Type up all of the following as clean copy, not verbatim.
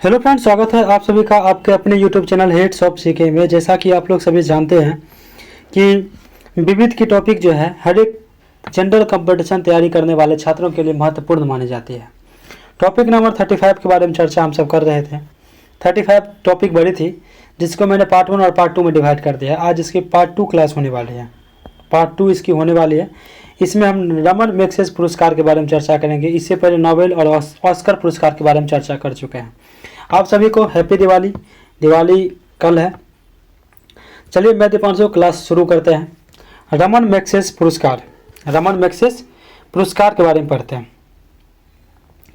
Hello friends, स्वागत है आप सभी का आपके अपने YouTube channel heads of CK में। जैसा कि आप लोग सभी जानते हैं कि विविध की टॉपिक जो है हर एक जनरल कंपटीशन तैयारी करने वाले छात्रों के लिए महत्वपूर्ण मानी जाती है। टॉपिक नंबर 35 के बारे में चर्चा हम सब कर रहे थे। 35 टॉपिक बड़ी थी जिसको मैंने पार्ट 1 और पार्ट 2 में डिवाइड कर दिया है। आज इसकी पार्ट 2 क्लास होने वाली है, पार्ट 2 इसकी होने वाली है। इसमें हम रमन मैग्सेसे पुरस्कार के बारे में चर्चा करेंगे। इससे पहले नोबेल और ऑस्कर पुरस्कार के बारे में चर्चा कर चुके हैं। आप सभी को हैप्पी दिवाली। दिवाली कल है। चलिए मैं दीपांशु क्लास शुरू करते हैं। रमन मैग्सेसे पुरस्कार, रमन मैग्सेसे पुरस्कार के बारे में पढ़ते हैं।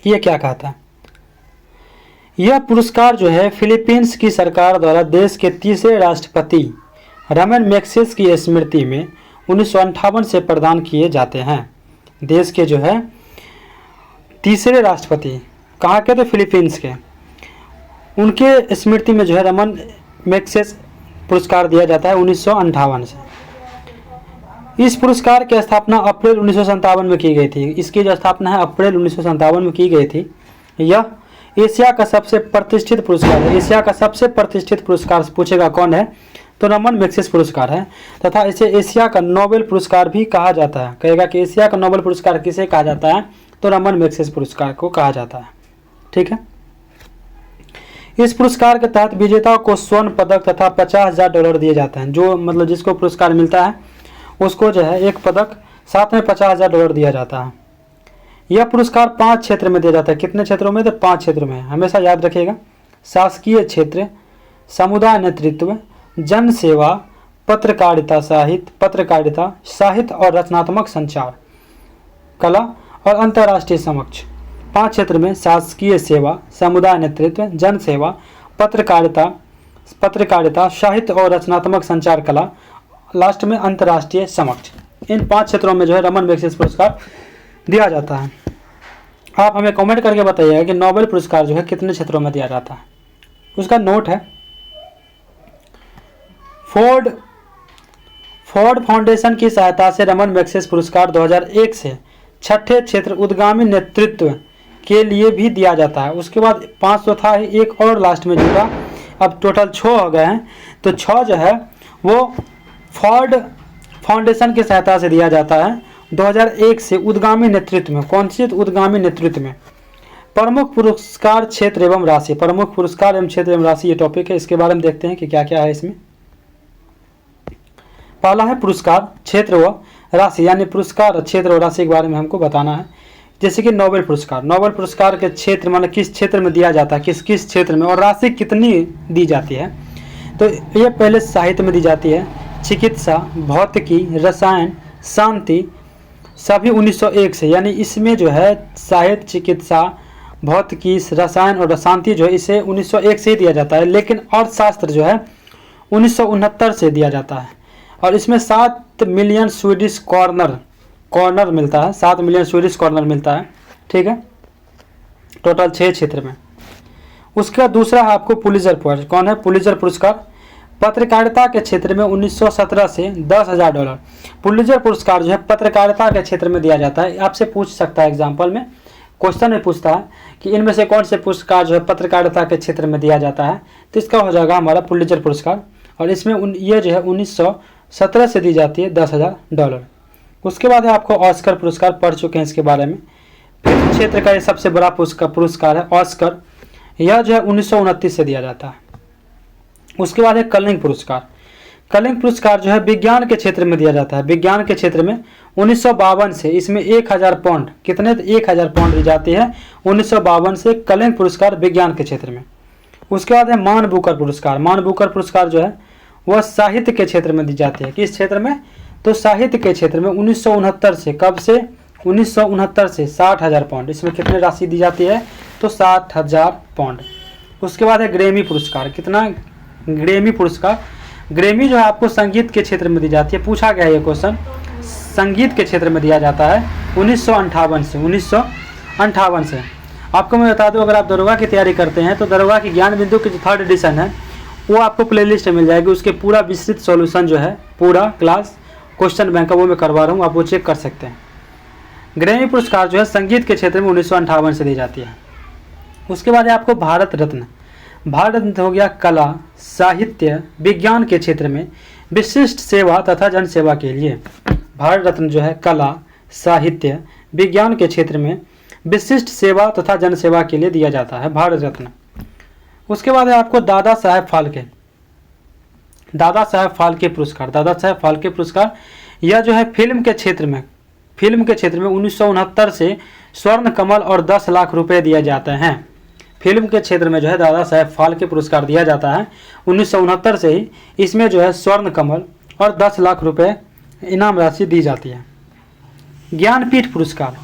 ये क्या कहता है? यह पुरस्कार जो है फिलीपींस की सरकार द्वारा देश के तीसरे राष्ट्रपति रमन मैग्सेसे की स्मृति में 1958 से प्रदान किए जाते हैं। देश के जो है तीसरे राष्ट्रपति कहाँ के? तो फिलीपींस के। उनके स्मृति में जो है रमन मैग्सेसे पुरस्कार दिया जाता है 1958 से। इस पुरस्कार की स्थापना अप्रैल 1957 में की गई थी। इसकी जो स्थापना है अप्रैल 1957 में की गई थी। यह एशिया का सबसे प्रतिष्ठित पुरस्कार है। एशिया का सबसे प्रतिष्ठित पुरस्कार पूछेगा कौन है तो रमन मैग्सेसे पुरस्कार है। तथा इसे एशिया का नोबेल पुरस्कार भी कहा जाता है। कहेगा कि एशिया का नोबेल पुरस्कार किसे कहा जाता है तो रमन मैग्सेसे पुरस्कार को कहा जाता है। ठीक है। इस पुरस्कार के तहत विजेताओं को स्वर्ण पदक तथा $50,000 दिए जाते हैं। जो मतलब जिसको पुरस्कार मिलता है उसको जो है एक पदक, साथ में $50,000 दिया जाता है। यह पुरस्कार 5 क्षेत्र में दिया जाता है। कितने क्षेत्रों में? तो 5 क्षेत्र में। हमेशा याद रखिएगा, शासकीय क्षेत्र, समुदाय नेतृत्व, जन सेवा, पत्रकारिता, साहित्य और रचनात्मक संचार, कला और अंतर्राष्ट्रीय समक्ष। 5 क्षेत्र में शासकीय सेवा, समुदाय नेतृत्व, जन सेवा, पत्रकारिता, साहित्य और रचनात्मक संचार, कला, लास्ट में अंतर्राष्ट्रीय समक्ष। इन 5 क्षेत्रों में जो है रमन मैग्सेसे पुरस्कार दिया जाता है। आप हमें कमेंट करके बताइएगा कि नोबेल पुरस्कार जो है कितने क्षेत्रों में दिया जाता है। उसका नोट है, फोर्ड फाउंडेशन की सहायता से रमन मैग्सेसे पुरस्कार 2001 से 6ठे क्षेत्र उद्गामी नेतृत्व के लिए भी दिया जाता है। उसके बाद 5 तो था, एक और लास्ट में जुड़ा, अब टोटल 6 हो गए हैं। तो 6 जो है वो फोर्ड फाउंडेशन की सहायता से दिया जाता है 2001 से उद्गामी नेतृत्व में। कौन सी? उद्गामी नेतृत्व में। प्रमुख पुरस्कार क्षेत्र एवं राशि, प्रमुख पुरस्कार एवं क्षेत्र एवं राशि ये टॉपिक है। इसके बारे में देखते हैं कि क्या क्या है इसमें। पहला है पुरस्कार क्षेत्र व राशि, यानी पुरस्कार क्षेत्र और राशि के बारे में हमको बताना है। जैसे कि नोबेल पुरस्कार, नोबेल पुरस्कार के क्षेत्र माने किस क्षेत्र में दिया जाता है, किस किस क्षेत्र में, और राशि कितनी दी जाती है। तो ये पहले साहित्य में दी जाती है, चिकित्सा, भौतिकी, रसायन, शांति, सभी 1901 से। यानी इसमें जो है साहित्य, चिकित्सा, भौतिकी, रसायन और शांति जो है इसे 1901 से ही दिया जाता है। लेकिन अर्थशास्त्र जो है 1969 से दिया जाता है। और इसमें 7 मिलियन स्वीडिश कॉर्नर मिलता है, 7 मिलियन स्वीडिश कॉर्नर मिलता है। ठीक है, टोटल 6 क्षेत्र में। उसका दूसरा है आपको पुलित्जर पुरस्कार। कौन है? पुलित्जर पुरस्कार पत्रकारिता के क्षेत्र में 1917 से $10,000। पुलित्जर पुरस्कार जो है पत्रकारिता के क्षेत्र में दिया जाता है। आपसे पूछ सकता है, एग्जाम्पल में क्वेश्चन में पूछता है कि इनमें से कौन से पुरस्कार जो है पत्रकारिता के क्षेत्र में दिया जाता है, तो इसका हो जाएगा हमारा पुलित्जर पुरस्कार। और इसमें ये जो है 1917 से दी जाती है $10,000। उसके बाद है आपको ऑस्कर पुरस्कार, पढ़ चुके हैं इसके बारे में। फिर क्षेत्र का ये सबसे बड़ा पुरस्कार है ऑस्कर। यह जो है 1929 से दिया जाता है। उसके बाद है कलिंग पुरस्कार। कलिंग पुरस्कार जो है विज्ञान के क्षेत्र में दिया जाता है। विज्ञान के क्षेत्र में 1952 से इसमें 1000 पाउंड, कितने? 1000 पाउंड दी जाती है 1952 से कलिंग पुरस्कार विज्ञान के क्षेत्र में। उसके बाद है मान बुकर पुरस्कार। मान बुकर पुरस्कार जो है वह साहित्य के क्षेत्र में दी जाती है। किस क्षेत्र में? तो साहित्य के क्षेत्र में 1969 से। कब से? 1969 से 60,000 पाउंड। इसमें कितने राशि दी जाती है? तो 60,000 पाउंड। उसके बाद है ग्रेमी पुरस्कार। कितना? ग्रेमी पुरस्कार। ग्रेमी जो है आपको संगीत के क्षेत्र में दी जाती है। पूछा गया ये क्वेश्चन, संगीत के क्षेत्र में दिया जाता है 1958 से। 1958 से। आपको मैं बता दूं, अगर आप दरोगा की तैयारी करते हैं तो दरोगा की ज्ञान बिंदु की जो 3rd एडिशन है वो आपको प्लेलिस्ट में मिल जाएगी। उसके पूरा विस्तृत सॉल्यूशन जो है, पूरा क्लास क्वेश्चन बैंक का वो मैं करवा रहा हूँ, आप वो चेक कर सकते हैं। ग्रैमी पुरस्कार जो है संगीत के क्षेत्र में 1958 से दी जाती है। उसके बाद है आपको भारत रत्न। भारत रत्न हो गया कला, साहित्य, विज्ञान के क्षेत्र में विशिष्ट सेवा तथा जन सेवा के लिए। भारत रत्न जो है कला, साहित्य, विज्ञान के क्षेत्र में विशिष्ट सेवा तथा जन सेवा के लिए दिया जाता है भारत रत्न। उसके बाद है आपको दादा साहेब फाल्के। दादा साहेब फाल्के पुरस्कार। दादा साहेब फाल्के पुरस्कार यह जो है फिल्म के क्षेत्र में 1969 से स्वर्ण कमल और 10 लाख रुपए दिए जाते हैं। फिल्म के क्षेत्र में जो है दादा साहेब फाल्के पुरस्कार दिया जाता है 1969 से ही। इसमें जो है स्वर्ण कमल और 10 लाख रुपए इनाम राशि दी जाती है। ज्ञानपीठ पुरस्कार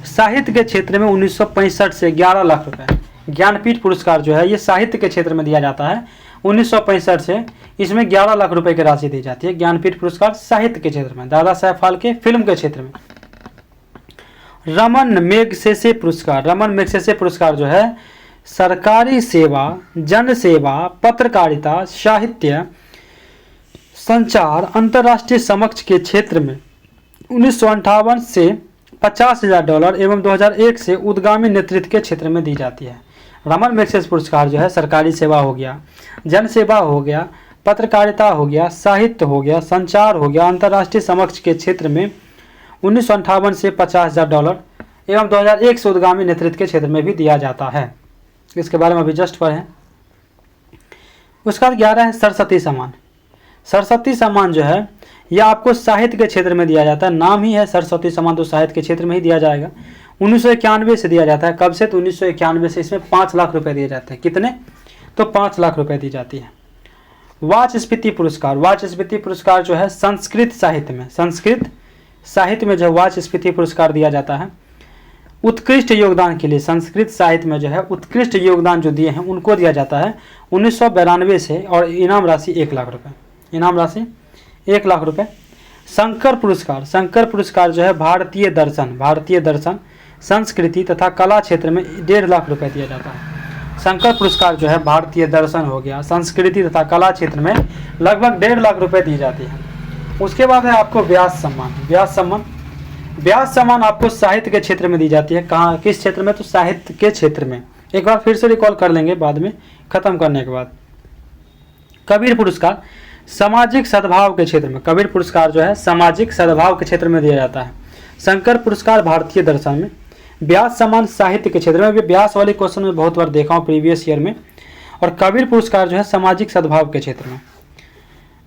साहित्य के क्षेत्र में 1965 से 11 लाख रुपए। ज्ञानपीठ पुरस्कार जो है ये साहित्य के क्षेत्र में दिया जाता है 1965 से। इसमें 11 लाख रुपए की राशि दी जाती है। ज्ञानपीठ पुरस्कार साहित्य के क्षेत्र में, दादा साहेब फाल्के फिल्म के क्षेत्र में। रमन मैगसेसे पुरस्कार। रमन मैगसेसे पुरस्कार जो है सरकारी सेवा, जन सेवा, पत्रकारिता, साहित्य, संचार, अंतर्राष्ट्रीय समक्ष के क्षेत्र में 1958 से $50,000 एवं 2001 से उद्गामी नेतृत्व के क्षेत्र में दी जाती है। रमन मैगसेसे पुरस्कार जो है सरकारी सेवा हो गया, जन सेवा हो गया, पत्रकारिता हो गया, साहित्य हो गया, संचार हो गया, अंतर्राष्ट्रीय समक्ष के क्षेत्र में 1958 से $50,000 एवं 2001 से उद्गामी नेतृत्व के क्षेत्र में भी दिया जाता है। इसके बारे में अभी जस्ट पढ़ें। उसका 11 है सरस्वती सम्मान। सरस्वती सम्मान जो है यह आपको साहित्य के क्षेत्र में दिया जाता है। नाम ही है सरस्वती सम्मान, तो साहित्य के क्षेत्र में ही दिया जाएगा। 1991 से दिया जाता है। कब से? तो 1991 से। इसमें 5 लाख रुपए दिए जाते हैं। कितने? तो 5 लाख रुपए दी जाती है। वाचस्पति पुरस्कार। वाचस्पति पुरस्कार जो है संस्कृत साहित्य में, संस्कृत साहित्य में जो है वाचस्पति पुरस्कार दिया जाता है उत्कृष्ट योगदान के लिए। संस्कृत साहित्य में जो है उत्कृष्ट योगदान जो दिए हैं उनको दिया जाता है 1992 से, और इनाम राशि 1 लाख रुपए। इनाम राशि 1 लाख रुपए। शंकर पुरस्कार। शंकर पुरस्कार जो है भारतीय दर्शन, संस्कृति तथा कला क्षेत्र में 1.5 लाख रुपए दिया जाता है। शंकर पुरस्कार जो है भारतीय दर्शन हो गया, संस्कृति तथा कला क्षेत्र में लगभग 1.5 लाख रुपए दी जाती है। उसके बाद है आपको व्यास सम्मान। व्यास सम्मान आपको साहित्य के क्षेत्र में दी जाती है। कहाँ, किस क्षेत्र में? तो साहित्य के क्षेत्र में। एक बार फिर से रिकॉल कर लेंगे बाद में खत्म करने के बाद। कबीर पुरस्कार सामाजिक सद्भाव के क्षेत्र में। कबीर पुरस्कार जो है सामाजिक सद्भाव के क्षेत्र में दिया जाता है। शंकर पुरस्कार भारतीय दर्शन में। व्यास सम्मान साहित्य के क्षेत्र में। व्यास वाले क्वेश्चन में बहुत बार देखा हूँ प्रीवियस ईयर में। और कबीर पुरस्कार जो है सामाजिक सद्भाव के क्षेत्र में।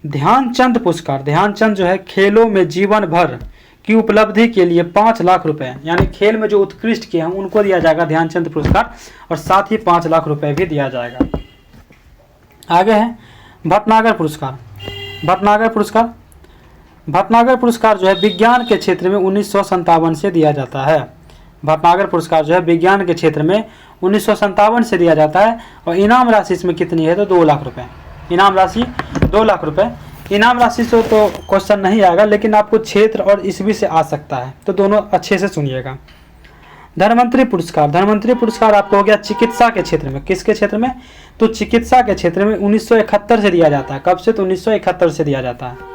ध्यानचंद पुरस्कार। ध्यानचंद जो है खेलों में जीवन भर की उपलब्धि के लिए 5 लाख रुपए, यानी खेल में जो उत्कृष्ट किए हैं उनको दिया जाएगा ध्यानचंद पुरस्कार, और साथ ही 5 लाख रुपए भी दिया जाएगा। आगे है भटनागर पुरस्कार। भटनागर पुरस्कार जो है विज्ञान के क्षेत्र में 1957 से दिया जाता है। भटनागर पुरस्कार जो है विज्ञान के क्षेत्र में 1957 से दिया जाता है। और इनाम राशि इसमें कितनी है? तो 2 लाख रुपए। इनाम राशि 2 लाख रुपए। इनाम राशि से तो क्वेश्चन नहीं आएगा, लेकिन आपको क्षेत्र और ईस्वी से आ सकता है, तो दोनों अच्छे से सुनिएगा। धन्वंतरी पुरस्कार। धन्वंतरी पुरस्कार आपको हो गया चिकित्सा के क्षेत्र में। किसके क्षेत्र में? तो चिकित्सा के क्षेत्र में 1971 से दिया जाता है। कब से? तो 1971 से दिया जाता है।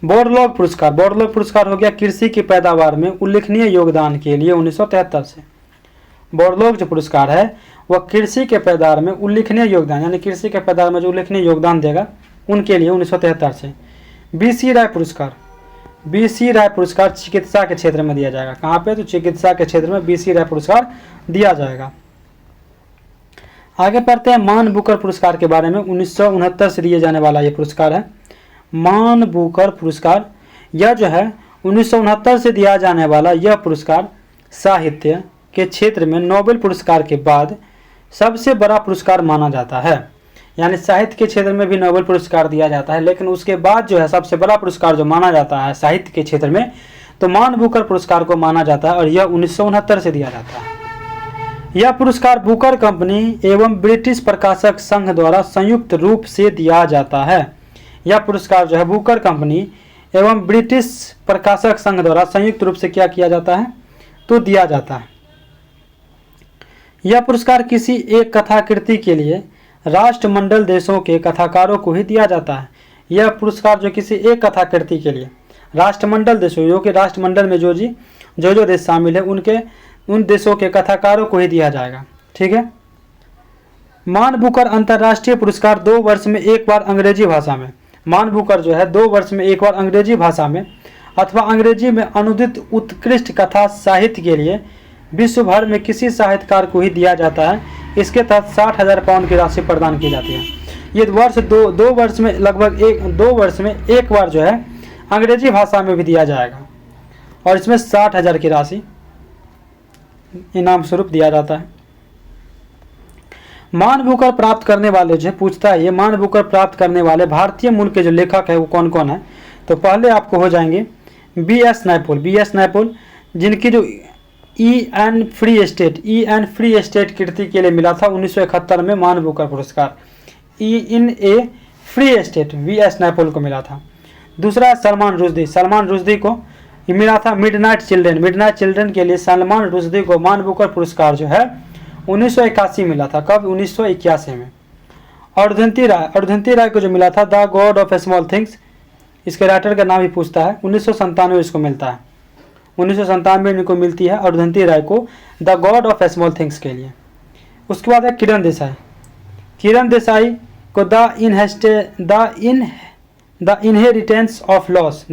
बोरलॉग पुरस्कार। बोरलॉग पुरस्कार हो गया कृषि की पैदावार में उल्लेखनीय योगदान के लिए 1973 से। बोरलॉग जो पुरस्कार है वह कृषि के पैदावार में उल्लेखनीय योगदान, यानी कृषि के पैदावार में जो उल्लेखनीय योगदान देगा उनके लिए 1973 से। बीसी राय पुरस्कार। बीसी राय पुरस्कार चिकित्सा के क्षेत्र में दिया जाएगा। कहाँ पे? तो चिकित्सा के क्षेत्र में बीसी राय पुरस्कार दिया जाएगा। आगे पढ़ते हैं मान बुकर पुरस्कार के बारे में। 1969 से दिए जाने वाला ये पुरस्कार है मान बुकर पुरस्कार। यह जो है 1969 से दिया जाने वाला यह पुरस्कार साहित्य के क्षेत्र में नोबेल पुरस्कार के बाद सबसे बड़ा पुरस्कार माना जाता है। यानी साहित्य के क्षेत्र में भी नोबेल पुरस्कार दिया जाता है, लेकिन उसके बाद जो है सबसे बड़ा पुरस्कार जो माना जाता है साहित्य के क्षेत्र में, तो मान बुकर पुरस्कार को माना जाता है, और यह 1969 से दिया जाता है। यह पुरस्कार बुकर कंपनी एवं ब्रिटिश प्रकाशक संघ द्वारा संयुक्त रूप से दिया जाता है। यह पुरस्कार जो है बुकर कंपनी एवं ब्रिटिश प्रकाशक संघ द्वारा संयुक्त रूप से क्या किया जाता है? तो दिया जाता है। यह पुरस्कार किसी एक कथाकृति के लिए राष्ट्रमंडल देशों के कथाकारों को ही दिया जाता है। यह पुरस्कार जो किसी एक कथाकृति के लिए राष्ट्रमंडल देशों, जो कि राष्ट्रमंडल में जो देश शामिल है उन देशों के कथाकारों को ही दिया जाएगा। ठीक है, मान बुकर अंतर्राष्ट्रीय पुरस्कार 2 वर्ष में एक बार अंग्रेजी भाषा में, मान बुकर जो है 2 वर्ष में एक बार अंग्रेजी भाषा में अथवा अंग्रेजी में अनुदित उत्कृष्ट कथा साहित्य के लिए विश्व भर में किसी साहित्यकार को ही दिया जाता है। इसके तहत 60,000 पाउंड की राशि प्रदान की जाती है। ये दो वर्ष में लगभग 2 वर्ष में एक बार जो है अंग्रेजी भाषा में भी दिया जाएगा और इसमें 60,000 की राशि इनाम स्वरूप दिया जाता है। मान बुकर प्राप्त करने वाले जो पूछता है, ये मान बुकर प्राप्त करने वाले भारतीय मूल के जो लेखक है वो कौन कौन है, तो पहले आपको हो जाएंगे बी.एस. नैपोल, जिनकी जो ई.एन. फ्री एस्टेट कृति के लिए मिला था 1971 में मान बुकर पुरस्कार। In a. Free state V S. Naipaul को मिला था। दूसरा है सलमान रुश्दी को मिला था मिडनाइट चिल्ड्रन के लिए सलमान रुश्दी को मान बुकर पुरस्कार जो है 1981 मिला था। कब? 1981 में। अर्धंती राय को जो मिला था the god of small things, इसके राइटर का नाम भी पूछता है, 1997 इसको मिलता है। 1997 इनको मिलती है अर्धंती राय को the god of small things के लिए। उसके बाद है किरण देसाई को द इनहेरिटेंस ऑफ लॉस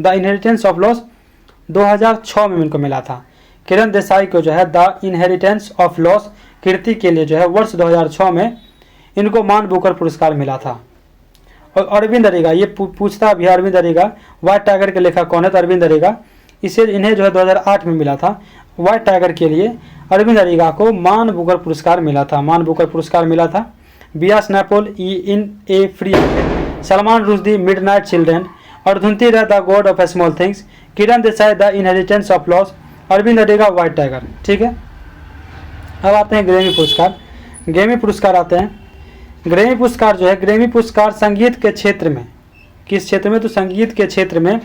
2006 में इनको मिला था। किरण देसाई को जो है द इनहेरिटेंस ऑफ लॉस कृति के लिए जो है वर्ष 2006 में इनको मान बुकर पुरस्कार मिला था। और अरविंद अरेगा, ये पूछता भी अरविंद अरेगा व्हाइट टाइगर के लेखक कौन है, तो अरविंद अरेगा, इन्हें जो है 2008 में मिला था। व्हाइट टाइगर के लिए अरविंद अरेगा को मान बुकर पुरस्कार मिला था। V S. Naipaul in a. Free, Salman Rushdie midnight children, Arundhati Roy the god of small things, Kiran Desai the inheritance of loss, Aravind Adiga white tiger. ठीक है, अब आते हैं ग्रैमी पुरस्कार आते हैं। ग्रैमी पुरस्कार जो है, ग्रैमी पुरस्कार संगीत के क्षेत्र में, किस क्षेत्र में, तो संगीत के क्षेत्र में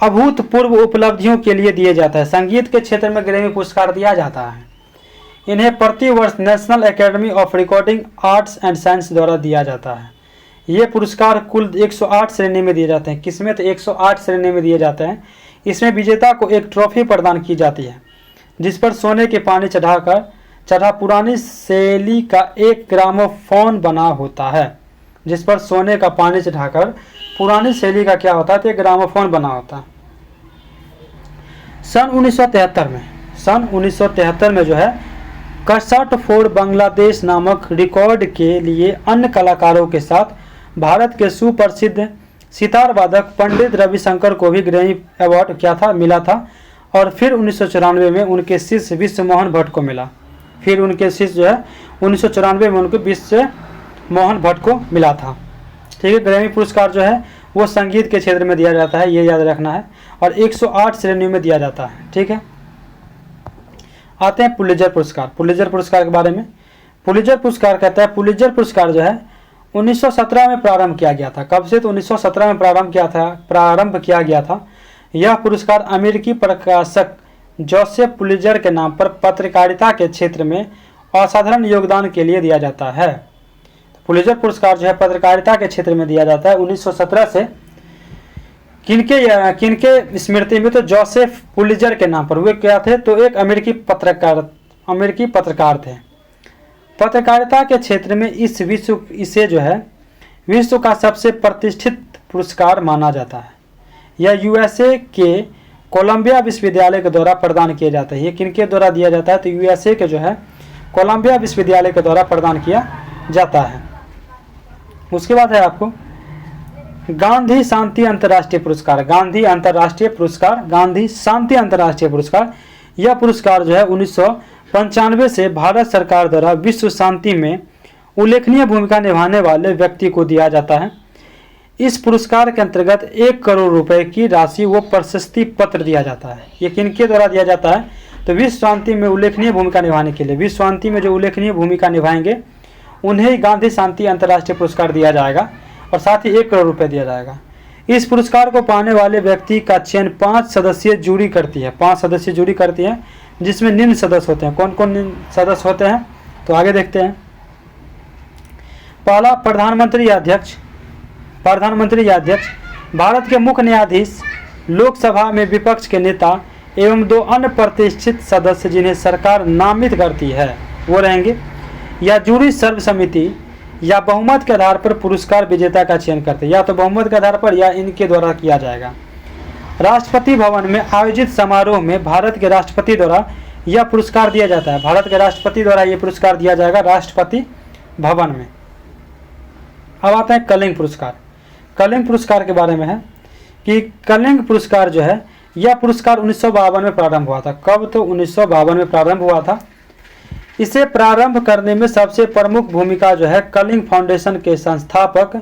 अभूतपूर्व उपलब्धियों के लिए दिया जाता है। संगीत के क्षेत्र में ग्रैमी पुरस्कार दिया जाता है। इन्हें प्रतिवर्ष national academy of recording arts and science द्वारा दिया जाता है। ये पुरस्कार कुल 108 श्रेणी में दिए जाते हैं। किसमें? तो 108 श्रेणी में दिए जाते हैं। इसमें विजेता को एक ट्रॉफी प्रदान की जाती है जिस पर सोने के पानी चढ़ा पुरानी शैली का एक ग्रामोफोन बना होता है। जिस पर सोने का पानी चढ़ाकर पुरानी शैली का क्या होता है, तो एक ग्रामोफोन बना होता है। सन 1973 में जो है कसट फॉर बांग्लादेश नामक रिकॉर्ड के लिए अन्य कलाकारों के साथ भारत के सुप्रसिद्ध सितार वादक पंडित रविशंकर को भी ग्रैमी अवार्ड क्या था, मिला था। और फिर 1994 में उनके शिष्य विश्व मोहन भट्ट को मिला। फिर उनके शिष्य जो है 1994 में उनको विश्व मोहन भट्ट को मिला था। ठीक है, ग्रैमी पुरस्कार जो है वो संगीत के क्षेत्र में दिया जाता है, ये याद रखना है, और 108 श्रेणियों में दिया जाता है। ठीक है, आते हैं पुलित्जर पुरस्कार के बारे में। पुलित्जर पुरस्कार कहता है, पुलित्जर पुरस्कार जो है 1917 में प्रारंभ किया गया था। कब से? तो 1917 में प्रारंभ किया गया था। यह पुरस्कार अमेरिकी प्रकाशक जोसेफ पुलित्जर के नाम पर पत्रकारिता के क्षेत्र में असाधारण योगदान के लिए दिया जाता है। पुलित्जर पुरस्कार जो है पत्रकारिता के क्षेत्र में दिया जाता है 1917 से। किनके स्मृति में? तो जोसेफ पुलित्जर के नाम पर। वे क्या थे? तो एक अमेरिकी पत्रकार थे। पत्रकारिता के क्षेत्र में इसे जो है विश्व का सबसे प्रतिष्ठित पुरस्कार माना जाता है। यह यूएसए के कोलंबिया विश्वविद्यालय के द्वारा प्रदान किया जाता है। ये किनके द्वारा दिया जाता है? तो यूएसए के जो है कोलंबिया विश्वविद्यालय के द्वारा प्रदान किया जाता है। उसके बाद है आपको गांधी शांति अंतर्राष्ट्रीय पुरस्कार। यह पुरस्कार जो है 1995 से भारत सरकार द्वारा विश्व शांति में उल्लेखनीय भूमिका निभाने वाले व्यक्ति को दिया जाता है। इस पुरस्कार के अंतर्गत 1 करोड़ रुपए की राशि व प्रशस्ति पत्र दिया जाता है। ये किनके द्वारा दिया जाता है? तो विश्व शांति में उल्लेखनीय भूमिका निभाने के लिए, विश्व शांति में जो उल्लेखनीय भूमिका निभाएंगे उन्हें गांधी शांति अंतर्राष्ट्रीय पुरस्कार दिया जाएगा और साथ ही 1 करोड़ रुपए दिया जाएगा। इस पुरस्कार को पाने वाले व्यक्ति का चयन 5 सदस्यीय जूरी करती है। 5 सदस्यीय जूरी करती है जिसमें निम्न सदस्य होते हैं। कौन कौन सदस्य होते हैं? तो आगे देखते हैं। पहला प्रधानमंत्री या अध्यक्ष, भारत के मुख्य न्यायाधीश, लोकसभा में विपक्ष के नेता एवं 2 अन्य प्रतिष्ठित सदस्य जिन्हें सरकार नामित करती है वो रहेंगे। या जूरी सर्वसम्मति या बहुमत के आधार पर पुरस्कार विजेता का चयन करते हैं, या तो बहुमत के आधार पर या इनके द्वारा किया जाएगा। राष्ट्रपति भवन में आयोजित समारोह में भारत के राष्ट्रपति द्वारा यह पुरस्कार दिया जाता है। भारत के राष्ट्रपति द्वारा यह पुरस्कार दिया जाएगा राष्ट्रपति भवन में। अब आते हैं कलिंग पुरस्कार। कलिंग पुरस्कार के बारे में है कि कलिंग पुरस्कार जो है, यह पुरस्कार 1952 में प्रारंभ हुआ था। कब? तो 1952 में प्रारंभ हुआ था। इसे प्रारंभ करने में सबसे प्रमुख भूमिका जो है कलिंग फाउंडेशन के संस्थापक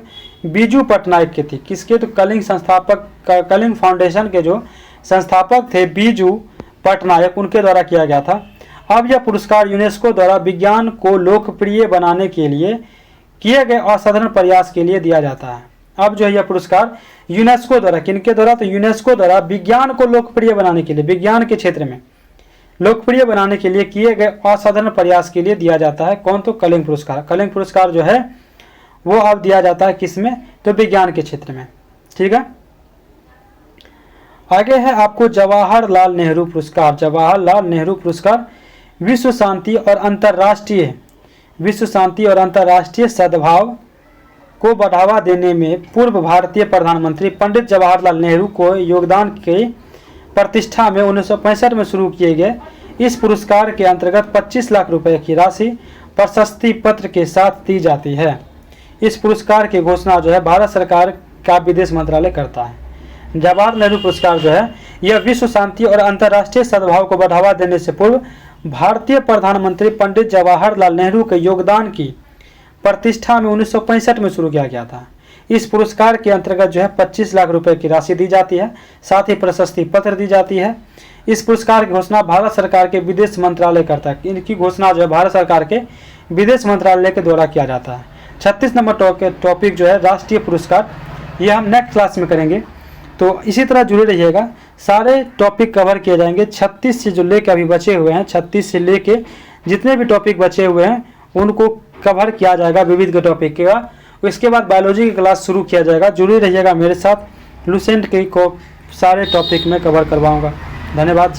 बीजू पटनायक की थी। किसके? तो कलिंग संस्थापक, कलिंग फाउंडेशन के जो संस्थापक थे बीजू पटनायक, उनके द्वारा किया गया था। अब यह पुरस्कार यूनेस्को द्वारा विज्ञान को लोकप्रिय बनाने के लिए किए गए असाधारण प्रयास के लिए दिया जाता है। अब जो है यह पुरस्कार यूनेस्को द्वारा, किनके द्वारा? तो यूनेस्को द्वारा विज्ञान को लोकप्रिय बनाने के लिए, विज्ञान के क्षेत्र में लोकप्रिय बनाने के लिए किए गए असाधारण प्रयास के लिए दिया जाता है। कौन? तो कलिंग पुरस्कार। कलिंग पुरस्कार जो है वो अब दिया जाता है किसमें? तो विज्ञान के क्षेत्र में। ठीक है, आगे है आपको जवाहरलाल नेहरू पुरस्कार। जवाहरलाल नेहरू पुरस्कार विश्व शांति और अंतर्राष्ट्रीय सद्भाव को बढ़ावा देने में पूर्व भारतीय प्रधानमंत्री पंडित जवाहरलाल नेहरू को योगदान के प्रतिष्ठा में 1965 में शुरू किए गए इस पुरस्कार के अंतर्गत 25 लाख रुपए की राशि प्रशस्ति पत्र के साथ दी जाती है। इस पुरस्कार की घोषणा जो है भारत सरकार का विदेश मंत्रालय करता है। जवाहरलाल नेहरू पुरस्कार जो है यह विश्व शांति और अंतर्राष्ट्रीय सद्भाव को बढ़ावा देने से पूर्व भारतीय प्रधानमंत्री पंडित जवाहरलाल नेहरू के योगदान की प्रतिष्ठा में 1965 में शुरू किया गया था। इस पुरस्कार के अंतर्गत जो है 25 लाख रुपए की राशि दी जाती है, साथ ही प्रशस्ति पत्र दी जाती है। इस पुरस्कार की घोषणा भारत सरकार के विदेश मंत्रालय करता है। इनकी घोषणा जो है भारत सरकार के विदेश मंत्रालय के द्वारा किया जाता है। 36 नंबर टॉपिक जो है राष्ट्रीय पुरस्कार, ये हम नेक्स्ट क्लास में करेंगे, तो इसी तरह जुड़े रहिएगा। सारे टॉपिक कवर किए जाएंगे। 36 से जो लेके अभी बचे हुए हैं, 36 से लेके जितने भी टॉपिक बचे हुए हैं उनको कवर किया जाएगा विविध के टॉपिक का। इसके बाद बायोलॉजी की क्लास शुरू किया जाएगा। जुड़े रहिएगा मेरे साथ। लुसेंट के को सारे टॉपिक में कवर करवाऊंगा। धन्यवाद। जय